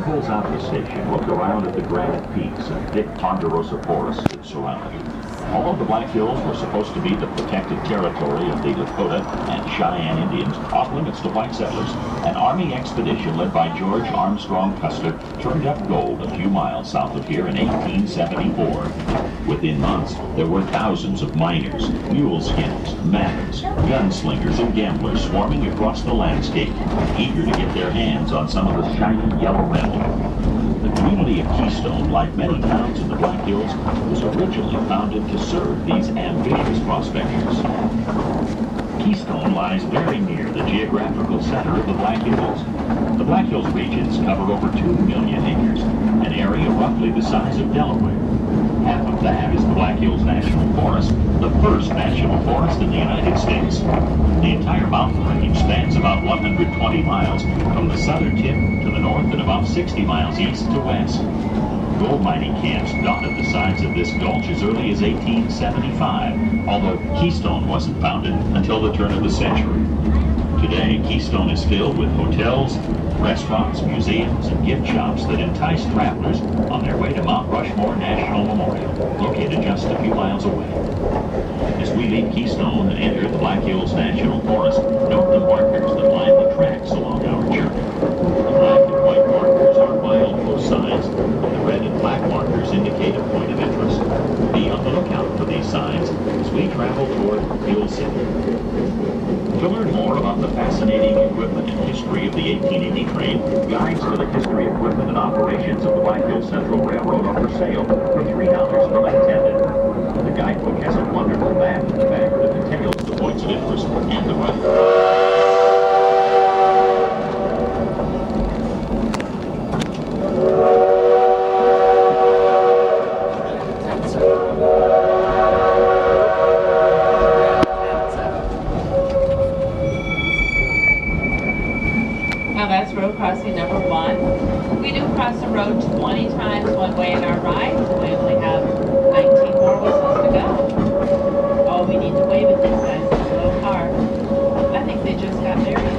Pulls out the station, look around at the granite peaks and thick ponderosa forests that surround it. Although the Black Hills were supposed to be the protected territory of the Lakota and Cheyenne Indians off limits to white settlers, an Army expedition led by George Armstrong Custer turned up gold a few miles south of here in 1874. Within months, there were thousands of miners, muleskins, mavericks, gunslingers, and gamblers swarming across the landscape, eager to get their hands on some of the shiny yellow metal. The community of Keystone, like many towns in the Black Hills, was originally founded to serve these ambitious prospectors. Keystone lies very near the geographical center of the Black Hills. The Black Hills regions cover over 2 million acres, an area roughly the size of Delaware. Half of that is the Black Hills National Forest, the first national forest in the United States. The entire mountain range spans about 120 miles from the southern tip to the north and about 60 miles east to west. Gold mining camps dotted the sides of this gulch as early as 1875, although Keystone wasn't founded until the turn of the century. Today, Keystone is filled with hotels, restaurants, museums, and gift shops that entice travelers on their way to Mount Rushmore National Memorial, located just a few miles away. As we leave Keystone and enter the Black Hills National Forest, note the markers that line the tracks along our journey. The black and white markers are milepost signs, and the red and black markers indicate a point of interest. Be on the lookout for these signs as we travel toward Hill City. To learn more about the fascinating equipment and history of the 1880 train, guides to the history, equipment, and operations of the Black Hills Central Railroad are for sale for $3 per attendant. The guidebook has a wonderful map in the back that details the points of interest and the route. Now that's road crossing number 1. We do cross the road 20 times one way in our ride. We only have 19 more whistles to go. Oh, we need to wave at these guys. It's a little car. I think they just got married.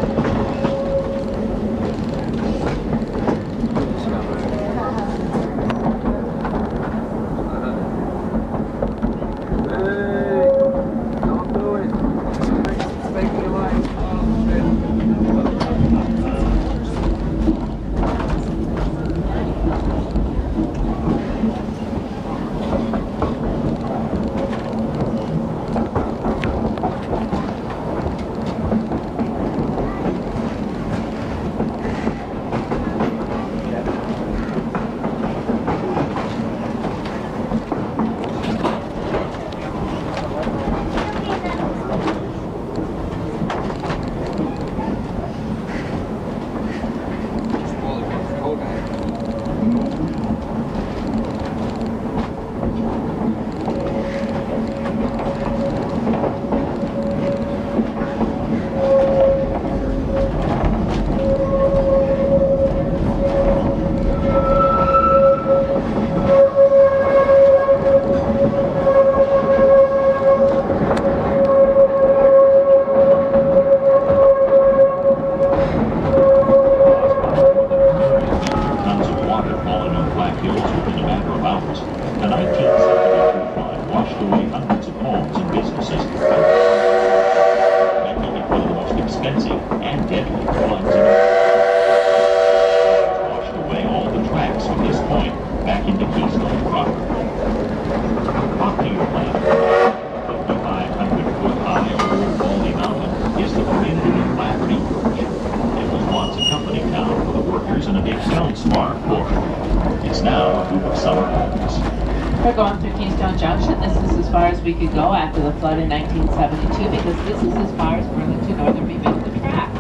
We're going through Keystone Junction. This is as far as we could go after the flood in 1972 because this is as far as Burlington Northern rebuilt the tracks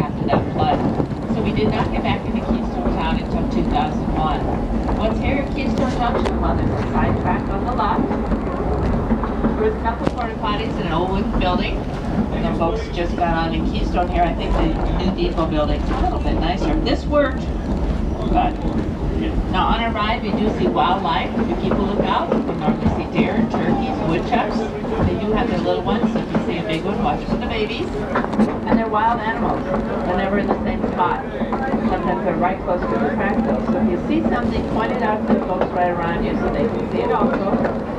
after that flood. So we did not get back into Keystone Town until 2001. What's here at Keystone Junction? Well, there's a side track on the left. There's a couple porta potties in an old wooden building. And the folks just got on in Keystone here. I think the new depot building's a little bit nicer. This worked, but now on our ride we do see wildlife. If you keep a lookout, you can normally see deer, turkeys, woodchucks. They do have their little ones, so if you see a big one, watch for the babies. And they're wild animals. They're never in the same spot. Sometimes they're right close to the track though. So if you see something, point it out to the folks right around you so they can see it also.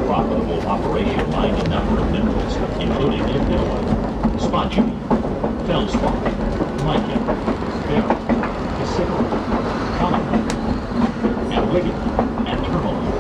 profitable operation mined a number of minerals, including lignite, spodumene, feldspar, mica, beryl, cassiterite, calamite, and lignite, and tourmaline.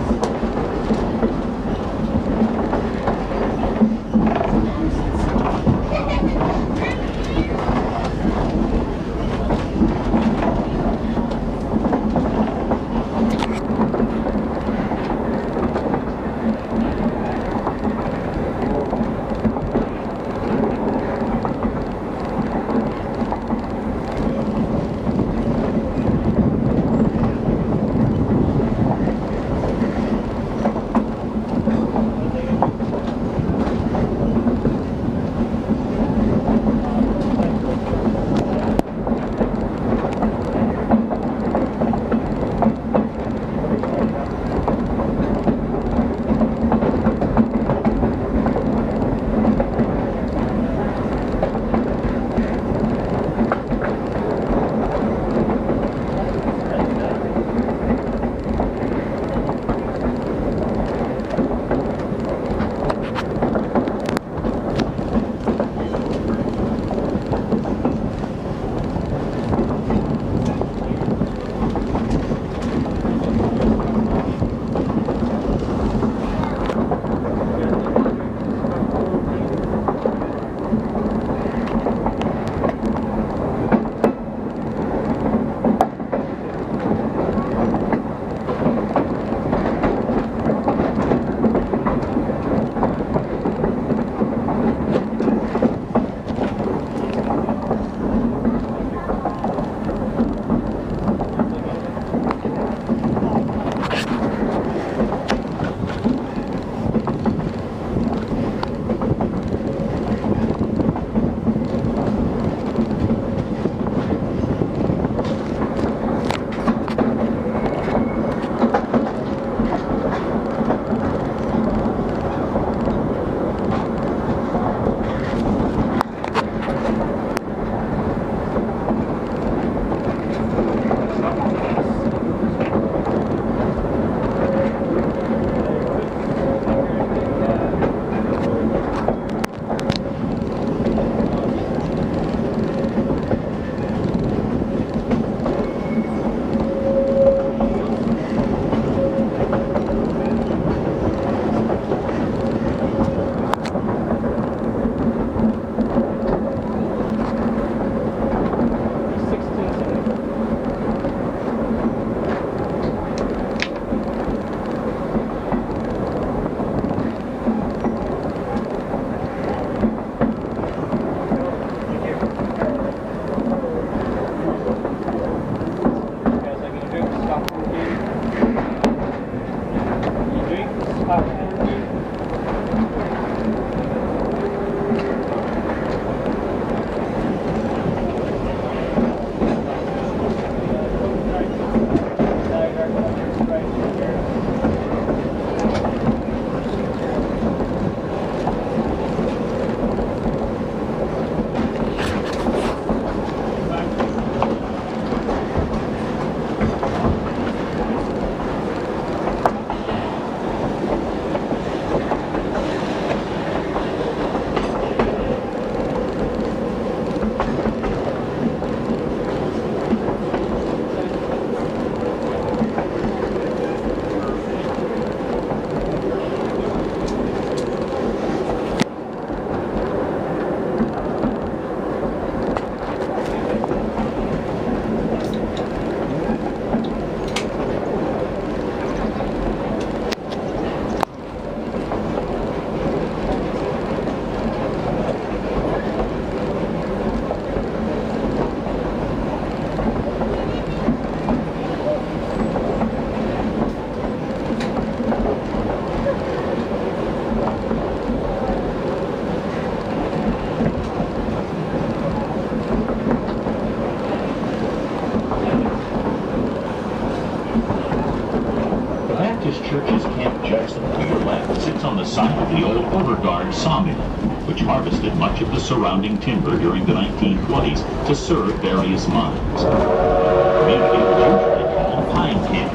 Church's Camp Jackson to your left sits on the site of the old Overguard sawmill, which harvested much of the surrounding timber during the 1920s to serve various mines. The community was usually called Pine Camp.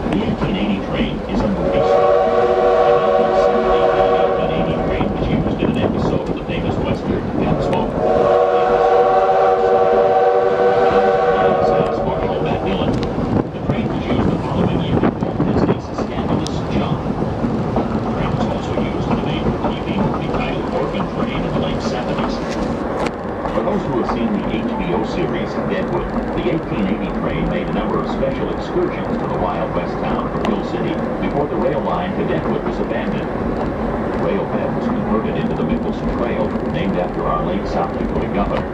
The 1880 train is under restart. excursions to the Wild West town from Hill City before the rail line to Deadwood was abandoned. The rail bed was converted into the Mickelson Trail, named after our late South Dakota governor.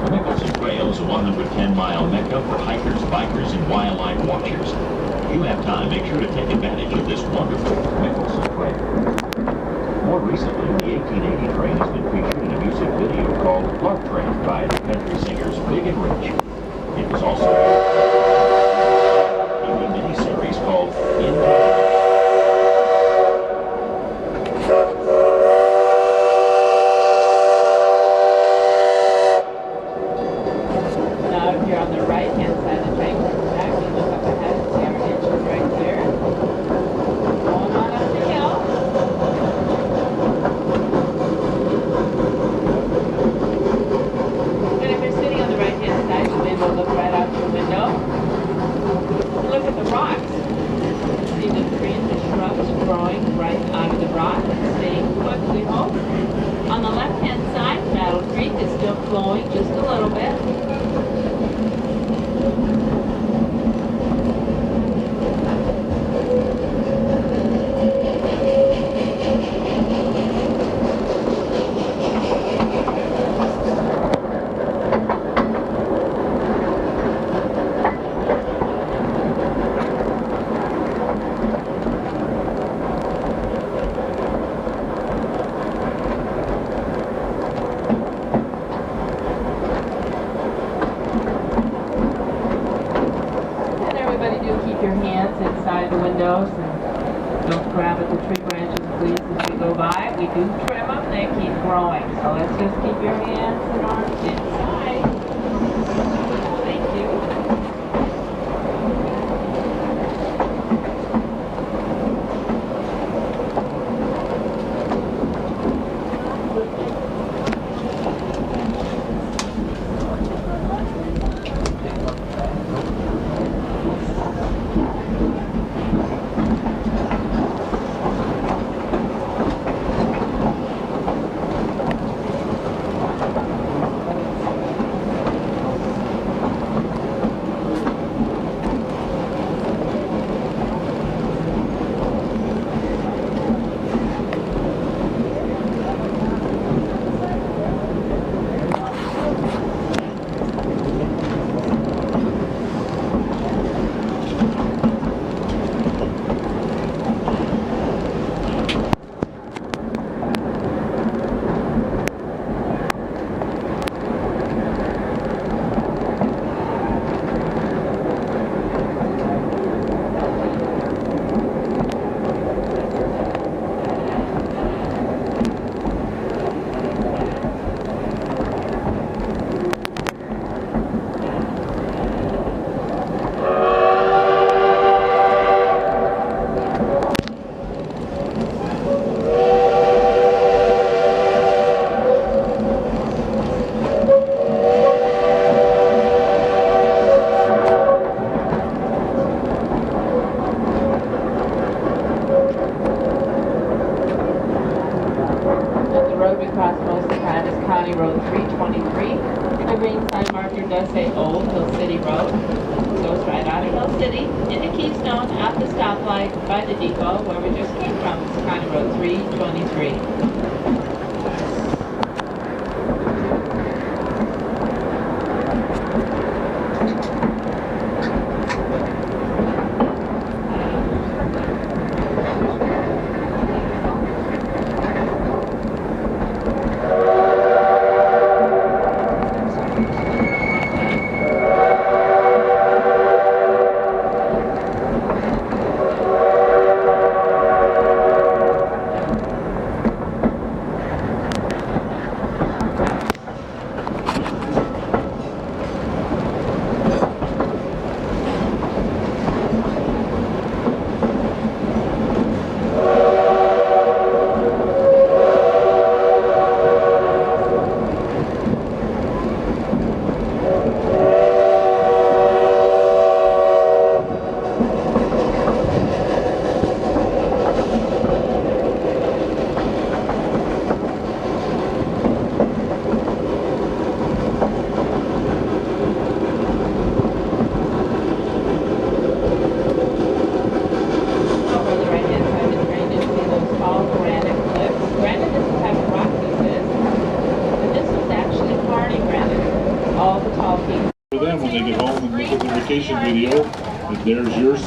The Mickelson Trail is a 110-mile mecca for hikers, bikers, and wildlife watchers. If you have time, make sure to take advantage of this wonderful Mickelson Trail. More recently, the 1880 train has been featured in a music video called Love Train by the country singers Big and Rich. It was also a TV miniseries called In.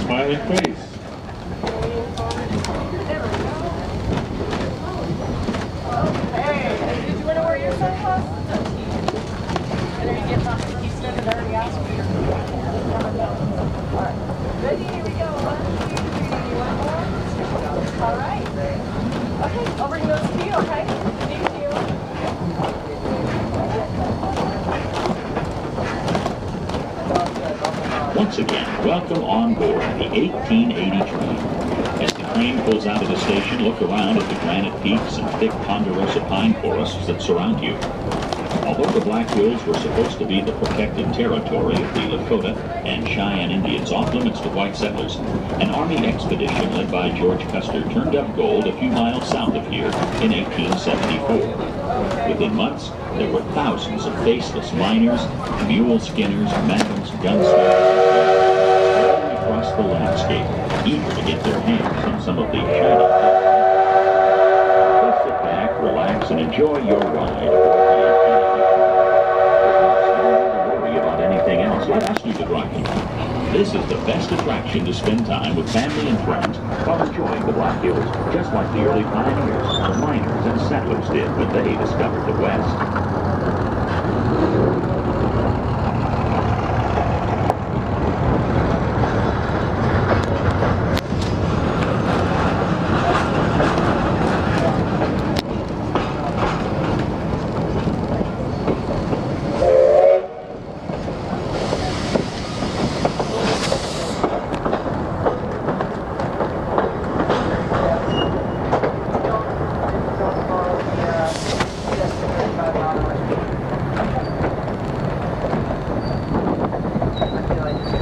smiling face. Hey, did you want to wear your sunglasses? And are you getting off the Keystone and already asked for your Alright. Ready? Here we go. 1, 2, 3. One more. Alright. Okay, I'll bring those to you, okay? Thank you. Once again, welcome on board the 1880 train. As the train pulls out of the station, look around at the granite peaks and thick ponderosa pine forests that surround you. Although the Black Hills were supposed to be the protected territory of the Lakota and Cheyenne Indians off limits to white settlers, an Army expedition led by George Custer turned up gold a few miles south of here in 1874. Within months, there were thousands of faceless miners, mule skinners, metals, gunsmiths, all across the landscape, eager to get their hands on some of the shiny things. Just sit back, relax, and enjoy your ride aboard the 1880 train. You don't have to worry about anything else. Let us do the driving. This is the best attraction to spend time with family and friends while enjoying the Black Hills, just like the early pioneers, the miners, and settlers did when they discovered the West.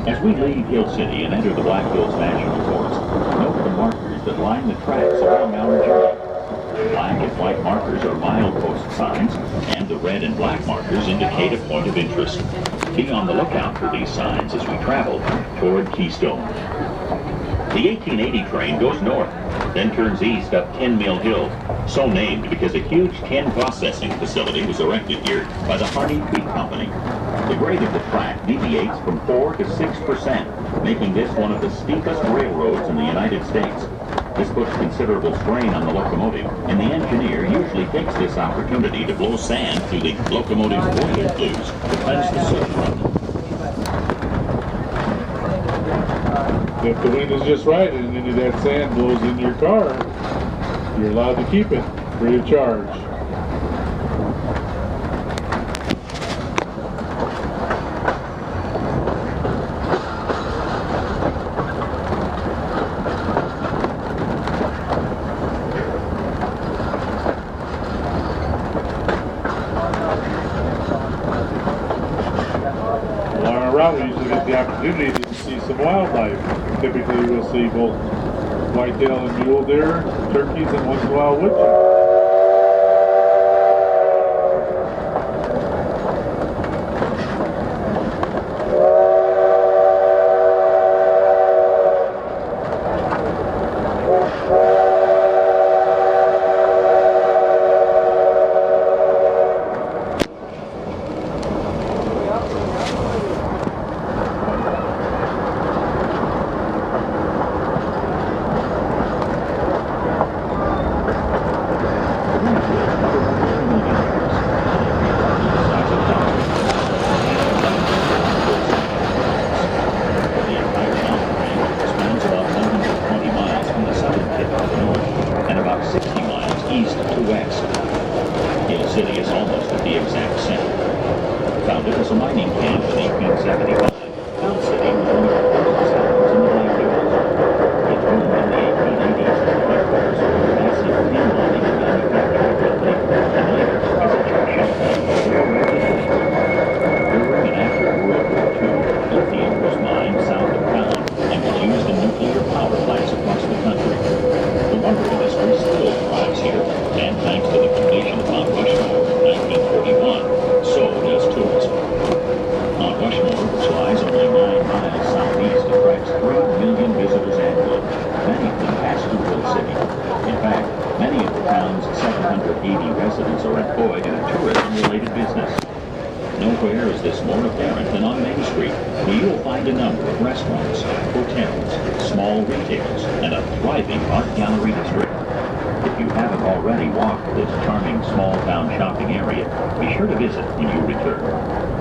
As we leave Hill City and enter the Black Hills National Forest, note the markers that line the tracks along our journey. The black and white markers are milepost signs, and the red and black markers indicate a point of interest. Be on the lookout for these signs as we travel toward Keystone. The 1880 train goes north, then turns east up Tin Mill Hill, so named because a huge tin processing facility was erected here by the Harney Creek Company. The grade of the track deviates from 4 to 6%, making this one of the steepest railroads in the United States. This puts considerable strain on the locomotive, and the engineer usually takes this opportunity to blow sand through the locomotive's boiler flues to cleanse the soot from them. If the wind is just right and any of that sand blows in your car, you're allowed to keep it free of charge. Along our route, we usually get the opportunity to see some wildlife. Typically, we'll see both whitetail and mule deer, turkeys, and once in a while woodchuck. City is almost at the exact center. Founded as a mining camp in 1875, Hill City was one of the first towns in the Black Hills. It grew in the 1880s as the headquarters for a massive tin mining and manufacturing building, and later as a junction point for residential. During and after World War II, lithium was mined south of town and was used in nuclear power plants across the country. The lumber industry still thrives here, and thanks to the completion of Mount Rushmore in 1941, so does tourism. Mount Rushmore, which lies only 9 miles southeast, attracts 3 million visitors annually. Many of them pass through Hill City. In fact, many of the town's 780 residents are employed in a tourism-related business. Nowhere is this more apparent than on Main Street, where you'll find a number of restaurants, hotels, small retailers, and a thriving art gallery district. If you haven't already walked this charming small-town shopping area, be sure to visit when you return.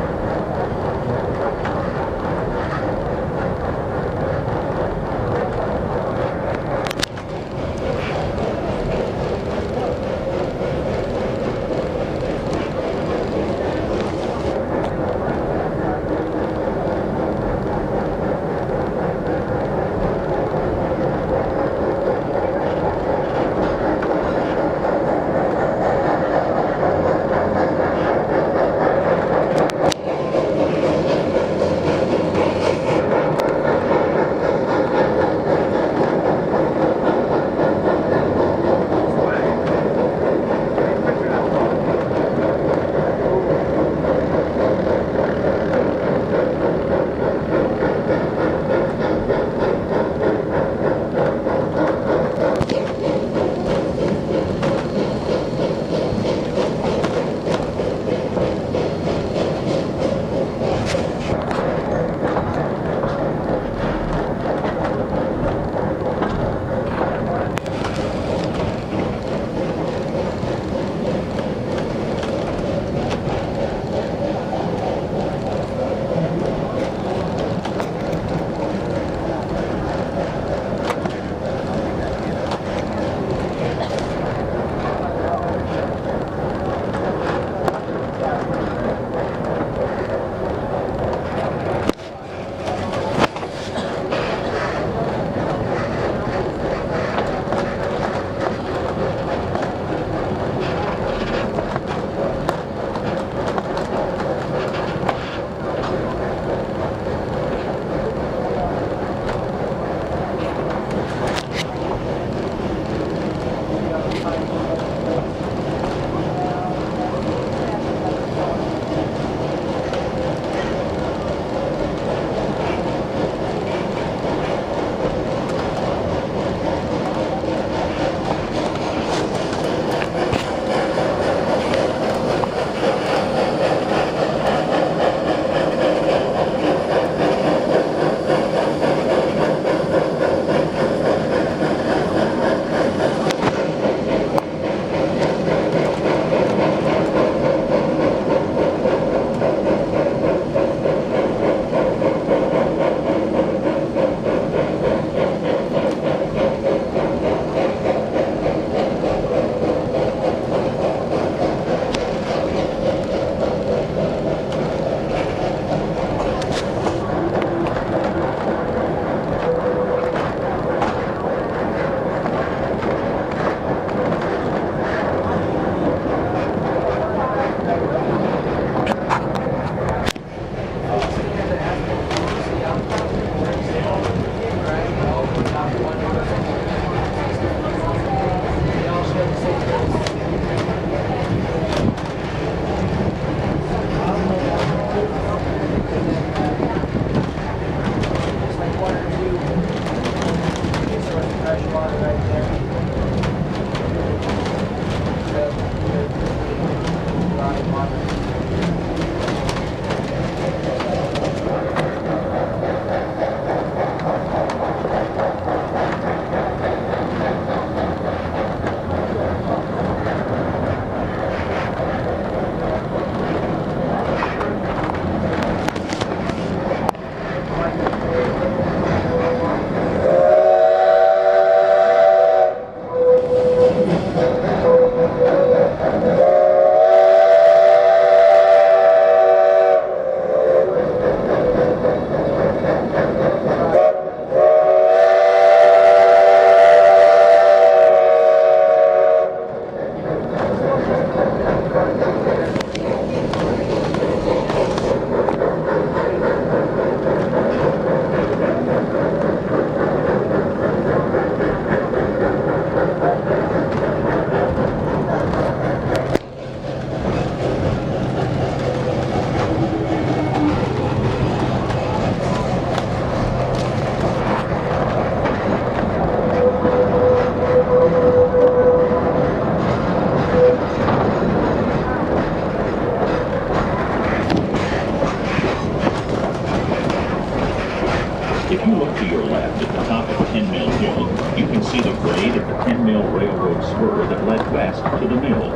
10 Mill Hill, you can see the grade of the 10 Mill Railroad spur that led west to the mill.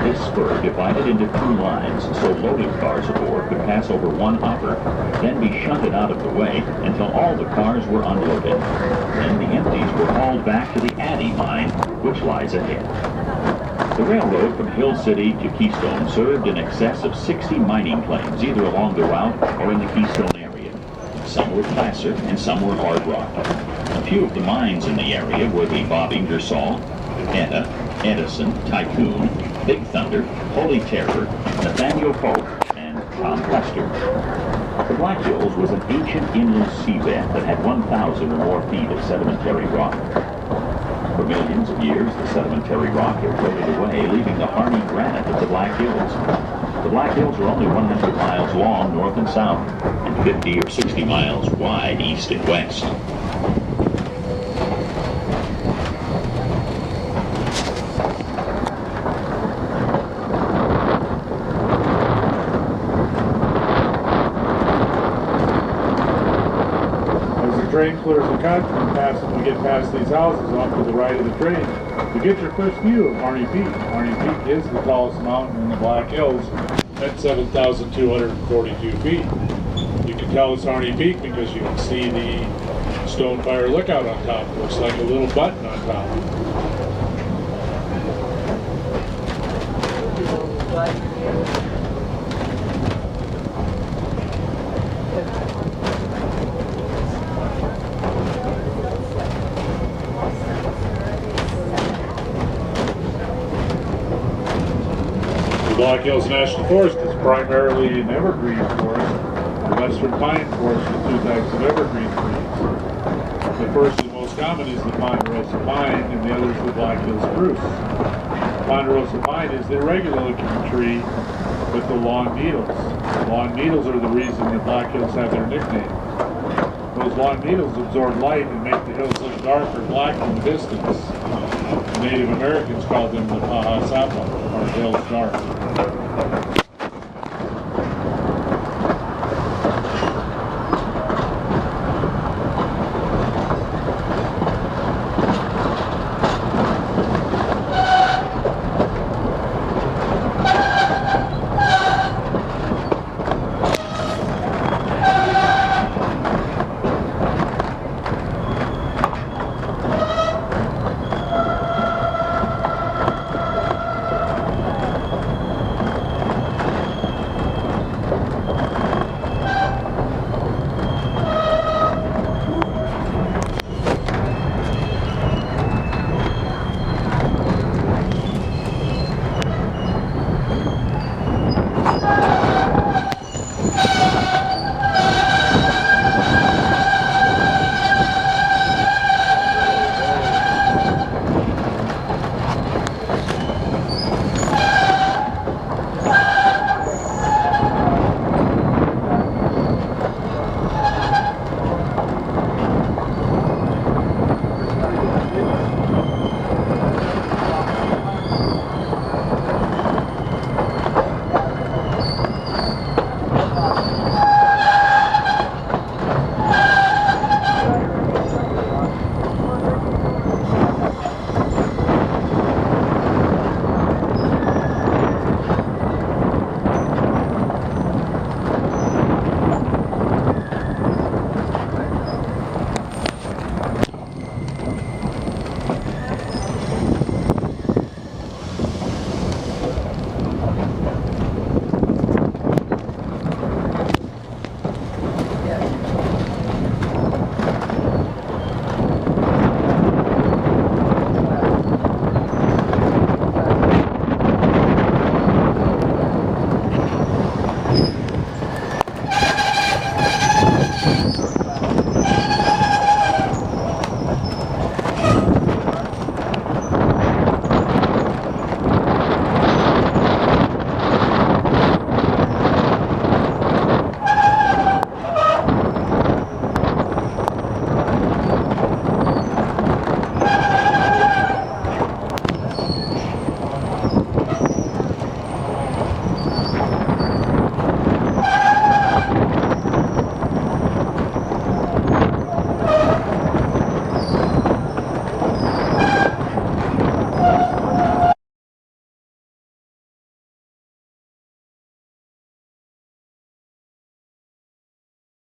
This spur divided into two lines so loaded cars of ore could pass over one hopper, then be shunted out of the way until all the cars were unloaded. Then the empties were hauled back to the Addy mine, which lies ahead. The railroad from Hill City to Keystone served in excess of 60 mining claims, either along the route or in the Keystone area. Some were placer and some were hard rock. A few of the mines in the area were the Bob Ingersoll, Etta, Edison, Tycoon, Big Thunder, Holy Terror, Nathaniel Polk, and Tom Custer. The Black Hills was an ancient inland seabed that had 1,000 or more feet of sedimentary rock. For millions of years, the sedimentary rock eroded away, leaving the hardy granite of the Black Hills. The Black Hills are only 100 miles long north and south, and 50 or 60 miles wide east and west. Train clears the cut and we get past these houses off to the right of the train. You get your first view of Harney Peak. Harney Peak is the tallest mountain in the Black Hills at 7,242 feet. You can tell it's Harney Peak because you can see the Stonefire Lookout on top. It looks like a little button on top. Black Hills National Forest is primarily an evergreen forest. The western pine forest with two types of evergreen trees. The first and most common is the ponderosa pine, and the other is the Black Hills spruce. Ponderosa pine is the irregular looking tree with the long needles. Long needles are the reason the Black Hills have their nickname. Those long needles absorb light and make the hills look dark or black in the distance. The Native Americans called them the Pahasapa, or hills dark.